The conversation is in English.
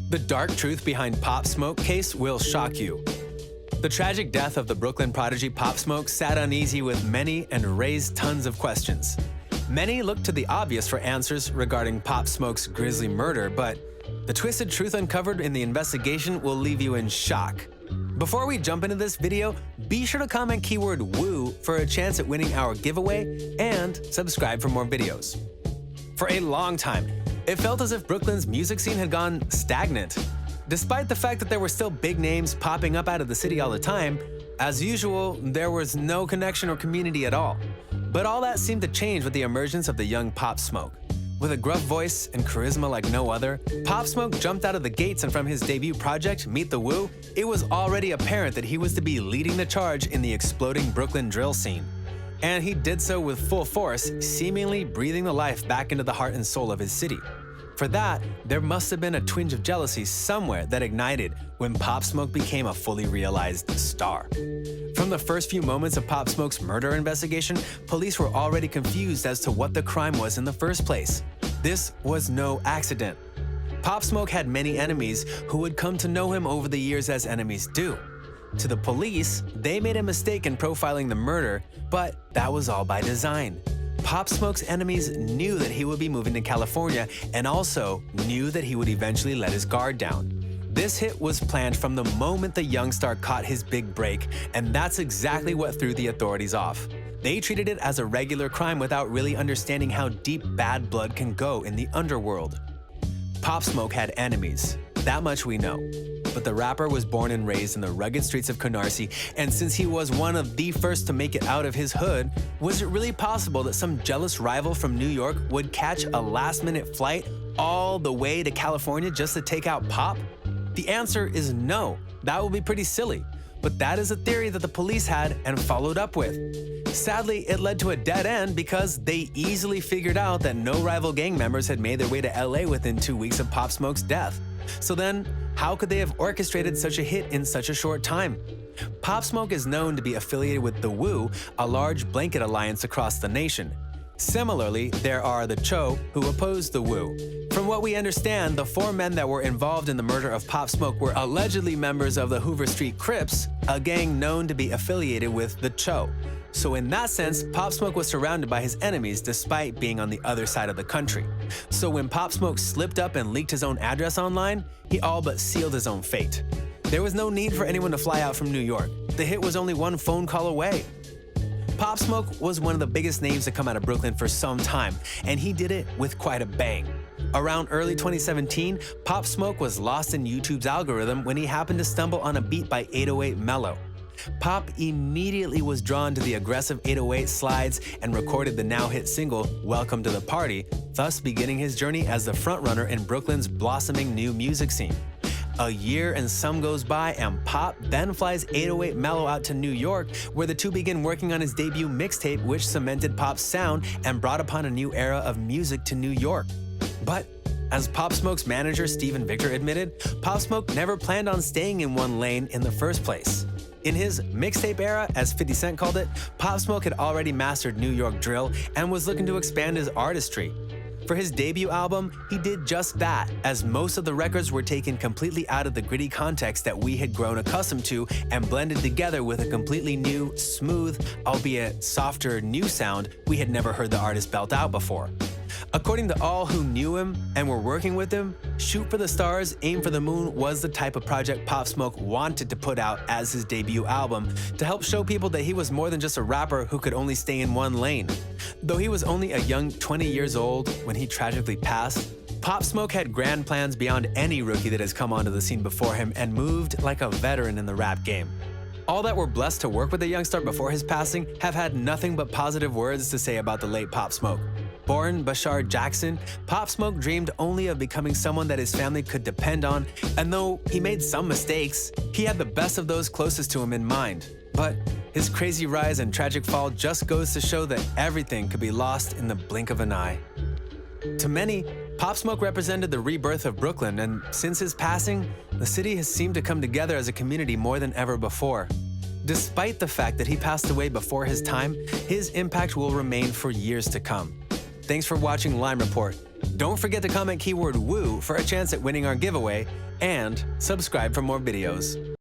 The dark truth behind Pop Smoke case will shock you. The tragic death of the Brooklyn prodigy Pop Smoke sat uneasy with many and raised tons of questions. Many looked to the obvious for answers regarding Pop Smoke's grisly murder, but the twisted truth uncovered in the investigation will leave you in shock. Before we jump into this video, be sure to comment keyword WOO for a chance at winning our giveaway and subscribe for more videos. For a long time, it felt as if Brooklyn's music scene had gone stagnant. Despite the fact that there were still big names popping up out of the city all the time, as usual, there was no connection or community at all. But all that seemed to change with the emergence of the young Pop Smoke. With a gruff voice and charisma like no other, Pop Smoke jumped out of the gates, and from his debut project, Meet the Woo, it was already apparent that he was to be leading the charge in the exploding Brooklyn drill scene. And he did so with full force, seemingly breathing the life back into the heart and soul of his city. For that, there must have been a twinge of jealousy somewhere that ignited when Pop Smoke became a fully realized star. From the first few moments of Pop Smoke's murder investigation, police were already confused as to what the crime was in the first place. This was no accident. Pop Smoke had many enemies who would come to know him over the years as enemies do. To the police, they made a mistake in profiling the murder, but that was all by design. Pop Smoke's enemies knew that he would be moving to California and also knew that he would eventually let his guard down. This hit was planned from the moment the young star caught his big break, and that's exactly what threw the authorities off. They treated it as a regular crime without really understanding how deep bad blood can go in the underworld. Pop Smoke had enemies, that much we know. But the rapper was born and raised in the rugged streets of Canarsie, and since he was one of the first to make it out of his hood, was it really possible that some jealous rival from New York would catch a last-minute flight all the way to California just to take out Pop? The answer is no. That would be pretty silly. But that is a theory that the police had and followed up with. Sadly, it led to a dead end because they easily figured out that no rival gang members had made their way to LA within 2 weeks of Pop Smoke's death. So then, how could they have orchestrated such a hit in such a short time? Pop Smoke is known to be affiliated with the Woo, a large blanket alliance across the nation. Similarly, there are the Cho, who oppose the Woo. From what we understand, the 4 men that were involved in the murder of Pop Smoke were allegedly members of the Hoover Street Crips, a gang known to be affiliated with the Cho. So in that sense, Pop Smoke was surrounded by his enemies despite being on the other side of the country. So when Pop Smoke slipped up and leaked his own address online, he all but sealed his own fate. There was no need for anyone to fly out from New York. The hit was only one phone call away. Pop Smoke was one of the biggest names to come out of Brooklyn for some time, and he did it with quite a bang. Around early 2017, Pop Smoke was lost in YouTube's algorithm when he happened to stumble on a beat by 808 Mellow. Pop immediately was drawn to the aggressive 808 slides and recorded the now-hit single, Welcome to the Party, thus beginning his journey as the frontrunner in Brooklyn's blossoming new music scene. A year and some goes by, and Pop then flies 808 Mellow out to New York, where the two begin working on his debut mixtape, which cemented Pop's sound and brought upon a new era of music to New York. But as Pop Smoke's manager Steven Victor admitted, Pop Smoke never planned on staying in one lane in the first place. In his mixtape era, as 50 Cent called it, Pop Smoke had already mastered New York drill and was looking to expand his artistry. For his debut album, he did just that, as most of the records were taken completely out of the gritty context that we had grown accustomed to and blended together with a completely new, smooth, albeit softer new sound we had never heard the artist belt out before. According to all who knew him and were working with him, Shoot for the Stars, Aim for the Moon was the type of project Pop Smoke wanted to put out as his debut album to help show people that he was more than just a rapper who could only stay in one lane. Though he was only a young 20 years old when he tragically passed, Pop Smoke had grand plans beyond any rookie that has come onto the scene before him and moved like a veteran in the rap game. All that were blessed to work with the young star before his passing have had nothing but positive words to say about the late Pop Smoke. Born Bashar Jackson, Pop Smoke dreamed only of becoming someone that his family could depend on, and though he made some mistakes, he had the best of those closest to him in mind. But his crazy rise and tragic fall just goes to show that everything could be lost in the blink of an eye. To many, Pop Smoke represented the rebirth of Brooklyn, and since his passing, the city has seemed to come together as a community more than ever before. Despite the fact that he passed away before his time, his impact will remain for years to come. Thanks for watching Lime Report. Don't forget to comment keyword WOO for a chance at winning our giveaway, and subscribe for more videos.